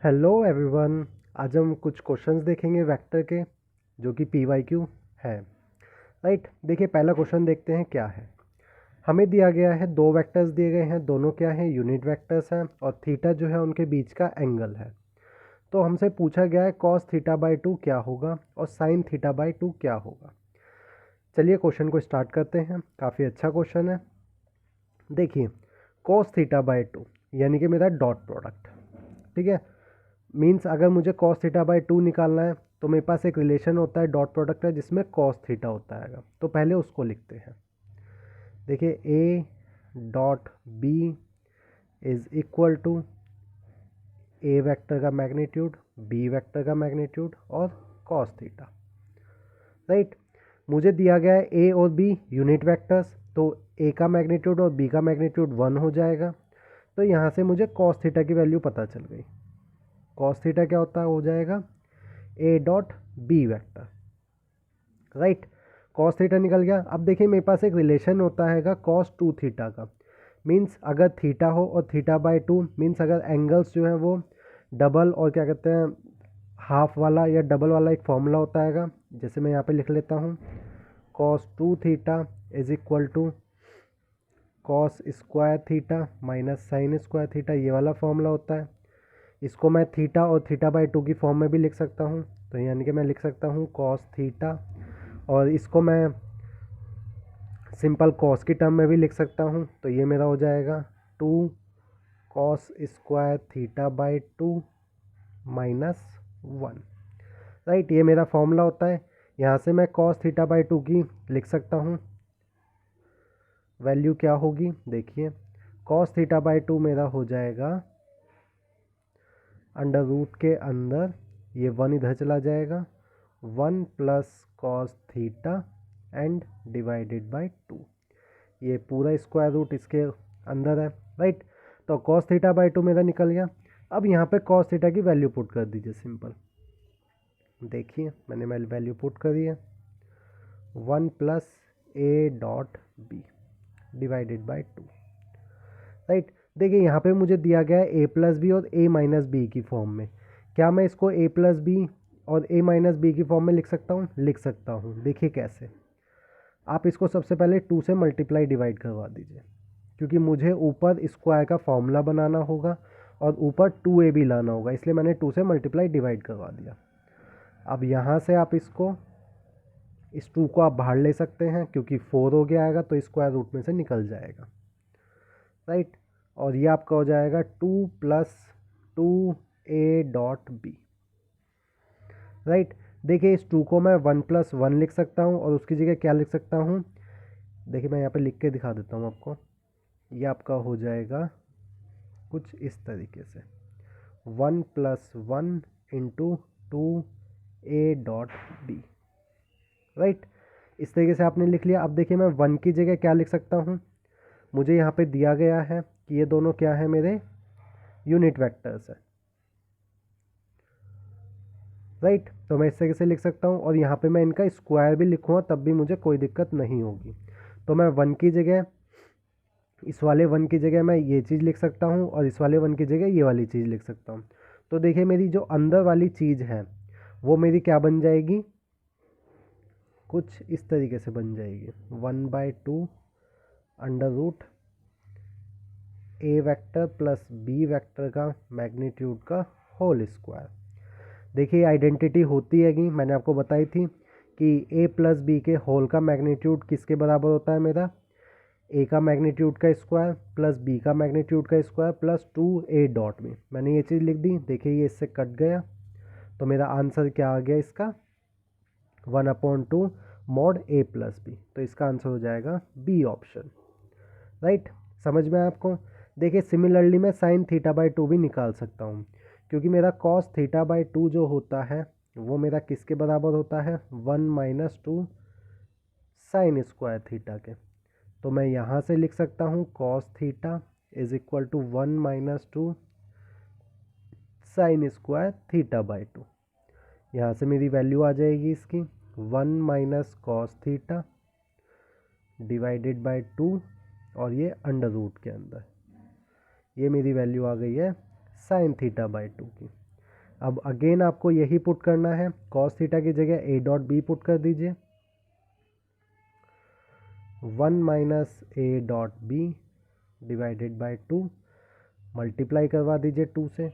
Hello everyone. आज हम कुछ क्वेश्चंस देखेंगे वेक्टर के, जो कि PYQ है। राइट, देखिए पहला क्वेश्चन देखते हैं क्या है। हमें दिया गया है दो वेक्टर्स दिए गए हैं, दोनों क्या हैं, यूनिट वेक्टर्स हैं, और थीटा जो है उनके बीच का एंगल है। तो हमसे पूछा गया है कॉस थीटा बाई 2 क्या होगा और साइन थीटा बाई 2 क्या होगा। चलिए क्वेश्चन को स्टार्ट करते हैं। काफ़ी अच्छा क्वेश्चन है। देखिए कॉस थीटा बाई 2 यानी कि मेरा डॉट प्रोडक्ट, ठीक है। मीन्स अगर मुझे कॉस थीटा बाई 2 निकालना है तो मेरे पास एक रिलेशन होता है, डॉट प्रोडक्ट है, जिसमें कॉस थीटा होता है। तो पहले उसको लिखते हैं। देखिए A dot B is equal to A vector का मैग्नीट्यूड, बी वेक्टर का मैग्नीट्यूड और कॉस थीटा। राइट, मुझे दिया गया है ए और बी यूनिट वेक्टर्स, तो ए का मैग्नीट्यूड और बी का मैग्नीट्यूड 1 हो जाएगा। तो यहाँ से मुझे कॉस थीटा की वैल्यू पता चल गई। कॉस थीटा क्या होता है, हो जाएगा A dot B vector. Right, cos theta निकल गया। अब देखिए मेरे पास एक रिलेशन होता है कॉस 2 थीटा का। मीन्स अगर थीटा हो और थीटा बाई 2, मीन्स अगर एंगल्स जो है वो डबल और क्या कहते हैं हाफ वाला या डबल वाला एक फॉर्मूला होता है। जैसे मैं यहाँ पे लिख लेता हूँ, cos 2 theta is equal to cos square theta minus sine square theta, ये वाला फॉर्मूला होता है। इसको मैं थीटा और थीटा बाई 2 की फॉर्म में भी लिख सकता हूँ। तो यानी कि मैं लिख सकता हूँ कॉस थीटा, और इसको मैं सिंपल कॉस की टर्म में भी लिख सकता हूँ। तो ये मेरा हो जाएगा 2 cos square theta by 2 minus 1। Right, ये मेरा फॉर्मूला होता है। यहाँ से मैं कॉस थीटा बाई 2 की लिख सकता हूँ। वैल्यू क्या होगी, देखिए कॉस थीटा बाई 2 मेरा हो जाएगा अंडर रूट के अंदर, ये 1 इधर चला जाएगा, 1 plus cos theta and divided by 2। ये पूरा स्क्वायर रूट इसके अंदर है। राइट, तो कॉस थीटा बाई 2 मेरा निकल गया। अब यहाँ पे कॉस थीटा की वैल्यू पुट कर दीजिए सिंपल। देखिए मैंने वैल्यू पुट करी है, 1 plus A dot B divided by 2। Right, देखिए यहाँ पे मुझे दिया गया है ए प्लस बी और ए माइनस बी की फॉर्म में। क्या मैं इसको ए प्लस बी और ए माइनस बी की फॉर्म में लिख सकता हूँ? लिख सकता हूँ। देखिए कैसे, आप इसको सबसे पहले 2 से मल्टीप्लाई डिवाइड करवा दीजिए, क्योंकि मुझे ऊपर स्क्वायर का फॉर्मूला बनाना होगा और ऊपर 2a भी लाना होगा, इसलिए मैंने 2 से मल्टीप्लाई डिवाइड करवा दिया। अब यहाँ से आप इसको इस 2 को आप बाहर ले सकते हैं, क्योंकि 4 हो गया आएगा तो स्क्वायर रूट में से निकल जाएगा। राइट, और ये आपका हो जाएगा 2 plus 2a dot B. Right, देखिए इस 2 को मैं 1 प्लस 1 लिख सकता हूँ और उसकी जगह क्या लिख सकता हूँ, देखिए मैं यहाँ पे लिख के दिखा देता हूँ आपको। ये आपका हो जाएगा कुछ इस तरीके से, 1 plus 1 into 2a dot B. Right, इस तरीके से आपने लिख लिया। अब देखिए मैं 1 की जगह क्या लिख सकता हूँ, मुझे यहाँ पे दिया गया है कि ये दोनों क्या है, मेरे यूनिट वेक्टर्स है। राइट, तो मैं इस तरीके से लिख सकता हूँ, और यहाँ पे मैं इनका स्क्वायर भी लिखूँगा तब भी मुझे कोई दिक्कत नहीं होगी। तो मैं 1 की जगह, इस वाले 1 की जगह मैं ये चीज़ लिख सकता हूँ, और इस वाले 1 की जगह ये वाली चीज़ लिख सकता हूँ। तो देखिए मेरी जो अंदर वाली चीज़ है वो मेरी क्या बन जाएगी, कुछ इस तरीके से बन जाएगी, 1/2 अंडर रूट ए वेक्टर प्लस बी वेक्टर का मैग्नीट्यूड का होल स्क्वायर। देखिए आइडेंटिटी होती है कि मैंने आपको बताई थी कि ए प्लस बी के होल का मैग्नीट्यूड किसके बराबर होता है, मेरा ए का मैग्नीट्यूड का स्क्वायर प्लस बी का मैग्नीट्यूड का स्क्वायर प्लस 2a डॉट में। मैंने ये चीज़ लिख दी, देखिए ये इससे कट गया, तो मेरा आंसर क्या आ गया इसका, 1/2 मॉड ए प्लस बी। तो इसका आंसर हो जाएगा बी ऑप्शन। राइट, समझ में आया आपको। देखिए सिमिलरली मैं साइन थीटा बाई 2 भी निकाल सकता हूँ, क्योंकि मेरा कॉस थीटा बाई 2 जो होता है वो मेरा किसके बराबर होता है, 1 माइनस 2 साइन स्क्वायर थीटा के। तो मैं यहाँ से लिख सकता हूँ cos theta is equal to 1 minus 2 sine square theta by 2। यहाँ से मेरी वैल्यू आ जाएगी इसकी 1 minus cos theta divided by 2, और ये अंडर रूट के अंदर, ये मेरी वैल्यू आ गई है साइन थीटा बाई 2 की। अब अगेन आपको यही पुट करना है, कॉस थीटा की जगह ए डॉट बी पुट कर दीजिए, 1 minus A dot B divided by 2, multiply करवा दीजिए 2 से,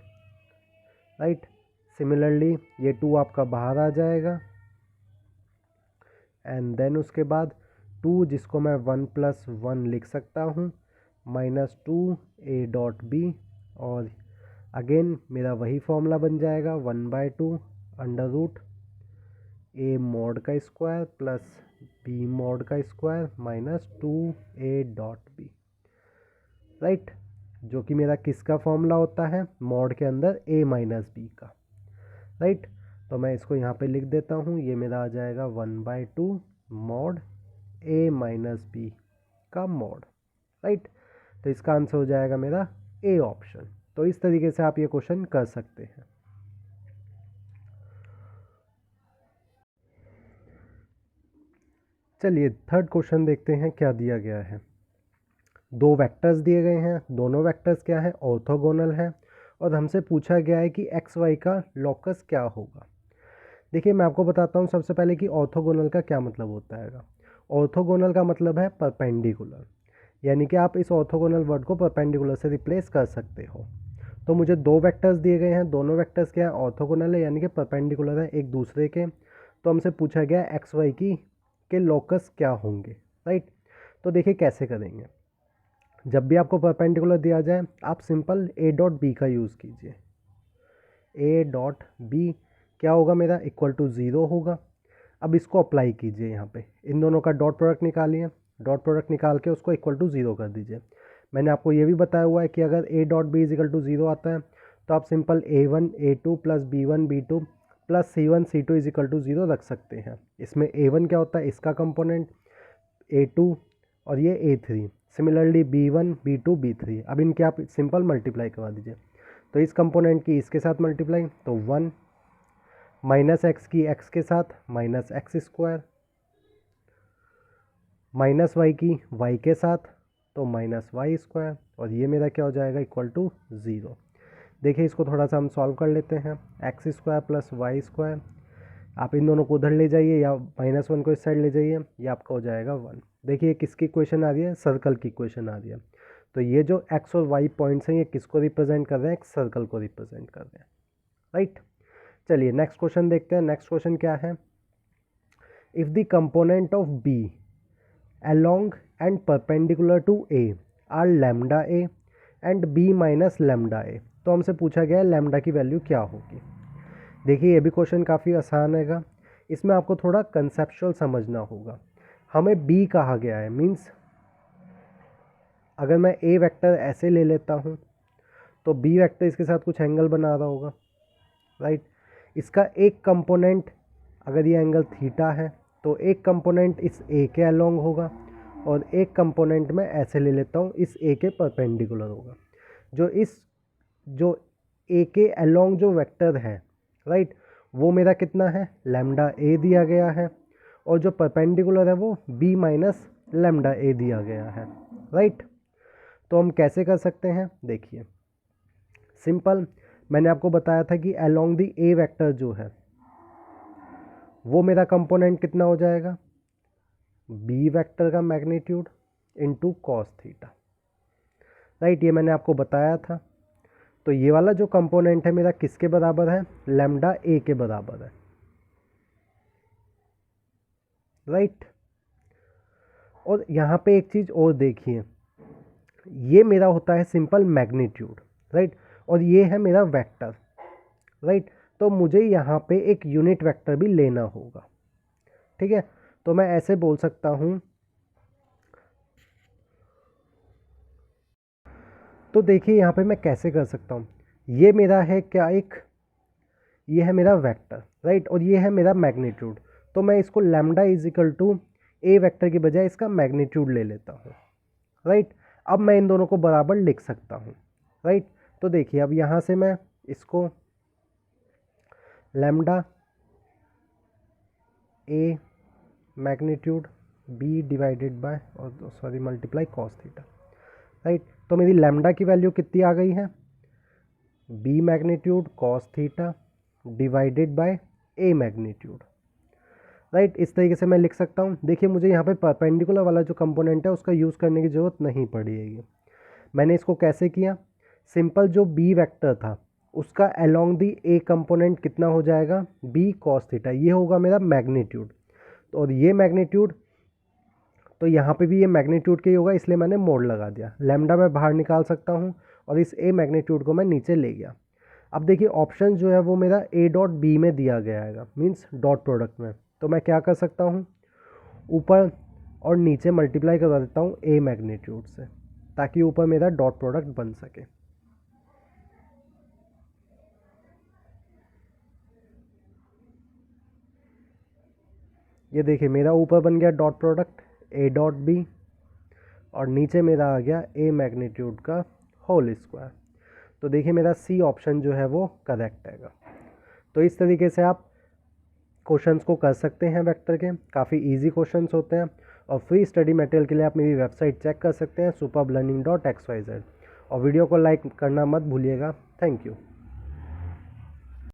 राइट। सिमिलरली ये 2 आपका बाहर आ जाएगा, एंड देन उसके बाद 2 जिसको मैं 1 प्लस 1 लिख सकता हूँ, माइनस 2 ए डॉट बी, और अगेन मेरा वही फॉर्मूला बन जाएगा 1/2 अंडर रूट ए मॉड का स्क्वायर प्लस बी मॉड का square minus 2 A dot B, right, जो कि मेरा किसका फॉर्मूला होता है, मॉड के अंदर ए माइनस बी का, राइट। तो मैं इसको यहाँ पे लिख देता हूँ, ये मेरा आ जाएगा 1/2 मॉड ए माइनस बी का मॉड, राइट। तो इसका आंसर हो जाएगा मेरा ए ऑप्शन। तो इस तरीके से आप ये क्वेश्चन कर सकते हैं। चलिए थर्ड क्वेश्चन देखते हैं क्या दिया गया है। दो वेक्टर्स दिए गए हैं, दोनों वेक्टर्स क्या है, ऑर्थोगोनल है, और हमसे पूछा गया है कि एक्स वाई का लॉकस क्या होगा। देखिए मैं आपको बताता हूँ सबसे पहले कि ऑर्थोगोनल का क्या मतलब होता है। ऑर्थोगोनल का मतलब है परपेंडिकुलर, यानी कि आप इस ऑर्थोगोनल वर्ड को परपेंडिकुलर से रिप्लेस कर सकते हो। तो मुझे दो वेक्टर्स दिए गए हैं, दोनों वेक्टर्स क्या है, ऑर्थोगोनल है, यानी कि परपेंडिकुलर है एक दूसरे के। तो हमसे पूछा गया एक्स वाई के लॉकस क्या होंगे, राइट। तो देखिए कैसे करेंगे, जब भी आपको परपेंडिकुलर दिया जाए आप सिंपल ए डॉट बी का यूज़ कीजिए। ए डॉट बी क्या होगा मेरा, इक्वल टू 0 होगा। अब इसको अप्लाई कीजिए, यहाँ पे इन दोनों का डॉट प्रोडक्ट निकालिए, डॉट प्रोडक्ट निकाल के उसको इक्वल टू 0 कर दीजिए। मैंने आपको ये भी बताया हुआ है कि अगर A dot B is equal to 0 आता है तो आप simple A1 A2 plus B1 B2 plus C1 C2 is equal to 0 रख सकते हैं। इसमें A1 क्या होता है, इसका कंपोनेंट, A2 और ये A3, similarly B1 B2 B3। अब इनके आप सिंपल मल्टीप्लाई करवा दीजिए, तो इस कंपोनेंट की इसके साथ मल्टीप्लाई, तो 1 माइनस एक्स की एक्स के साथ minus x square, minus y की वाई के साथ तो माइनस वाई स्क्वायर, और ये मेरा क्या हो जाएगा, इक्वल टू 0। देखिए इसको थोड़ा सा हम सॉल्व कर लेते हैं। X square plus y square, आप इन दोनों को उधर ले जाइए या -1 को इस साइड ले जाइए, ये आपका हो जाएगा 1। देखिए किसकी इक्वेशन आ रही है, सर्कल की इक्वेशन आ रही है। तो ये जो एक्स और वाई पॉइंट्स हैं ये किसको रिप्रेजेंट कर रहे हैं, एक सर्कल को रिप्रेजेंट कर रहे हैं, राइट। चलिए नेक्स्ट क्वेश्चन देखते हैं। नेक्स्ट क्वेश्चन क्या है, if the component of B along and perpendicular to A are lambda A and B minus lambda A। तो हमसे पूछा गया है लैम्डा की वैल्यू क्या होगी। देखिए ये भी क्वेश्चन काफ़ी आसान हैगा, इसमें आपको थोड़ा कंसेप्चुअल समझना होगा। हमें B कहा गया है, मीन्स अगर मैं A वेक्टर ऐसे ले लेता हूँ तो B वेक्टर इसके साथ कुछ एंगल बना रहा होगा, राइट। इसका एक कंपोनेंट अगर ये एंगल थीटा है तो एक कंपोनेंट इस ए के अलोंग होगा और एक कंपोनेंट मैं ऐसे ले लेता हूँ इस ए के परपेंडिकुलर होगा। जो ए के अलोंग जो वेक्टर है, राइट, वो मेरा कितना है, लैम्डा ए दिया गया है, और जो परपेंडिकुलर है वो बी माइनस लैम्डा ए दिया गया है, राइट। तो हम कैसे कर सकते हैं, देखिए सिंपल, मैंने आपको बताया था कि अलोंग द ए वेक्टर जो है वो मेरा कंपोनेंट कितना हो जाएगा, बी वेक्टर का magnitude into cos theta, right. ये मैंने आपको बताया था। तो ये वाला जो कंपोनेंट है मेरा किसके बराबर है, लैम्डा ए के बराबर है, राइट। और यहाँ पे एक चीज़ और देखिए, ये मेरा होता है सिंपल मैग्नीट्यूड, राइट, और ये है मेरा वेक्टर, राइट। तो मुझे यहाँ पे एक यूनिट वेक्टर भी लेना होगा, ठीक है। तो मैं ऐसे बोल सकता हूँ, तो देखिए यहाँ पे मैं कैसे कर सकता हूँ, ये मेरा है क्या, ये है मेरा वेक्टर, राइट, और ये है मेरा मैग्नीट्यूड। तो मैं इसको lambda is equal to A vector की बजाय इसका मैग्नीट्यूड ले लेता हूँ, राइट। अब मैं इन दोनों को बराबर लिख सकता हूँ, राइट। तो देखिए अब यहाँ से मैं इसको lambda A magnitude B divided by और sorry multiply cos theta, right. तो मेरी लैम्डा की वैल्यू कितनी आ गई है, B magnitude cos theta divided by A magnitude, right. इस तरीके से मैं लिख सकता हूँ। देखिए मुझे यहाँ पे परपेंडिकुलर वाला जो कंपोनेंट है उसका यूज़ करने की ज़रूरत नहीं पड़ी है। ये मैंने इसको कैसे किया, सिंपल जो बी वेक्टर था उसका अलोंग दी ए कंपोनेंट कितना हो जाएगा, बी कॉस थीटा, ये होगा मेरा मैग्नीट्यूड। तो और ये मैग्नीट्यूड, तो यहाँ पे भी ये मैग्नीट्यूड के ही होगा, इसलिए मैंने मोड लगा दिया। लैम्डा मैं बाहर निकाल सकता हूँ और इस ए मैग्नीट्यूड को मैं नीचे ले गया। अब देखिए ऑप्शन जो है वो मेरा ए डॉट बी में दिया गया है, मीन्स डॉट प्रोडक्ट में। तो मैं क्या कर सकता हूँ, ऊपर और नीचे मल्टीप्लाई करवा देता हूँ ए मैग्नीट्यूड से, ताकि ऊपर मेरा डॉट प्रोडक्ट बन सके। ये देखिए मेरा ऊपर बन गया dot product A dot B, और नीचे मेरा आ गया ए मैग्नीट्यूड का होल स्क्वायर। तो देखिए मेरा सी ऑप्शन जो है वो करेक्ट है। तो इस तरीके से आप क्वेश्चंस को कर सकते हैं वेक्टर के, काफ़ी इजी क्वेश्चंस होते हैं। और फ्री स्टडी मटेरियल के लिए आप मेरी वेबसाइट चेक कर सकते हैं superblearning.xyz, और वीडियो को लाइक करना मत भूलिएगा। Thank you.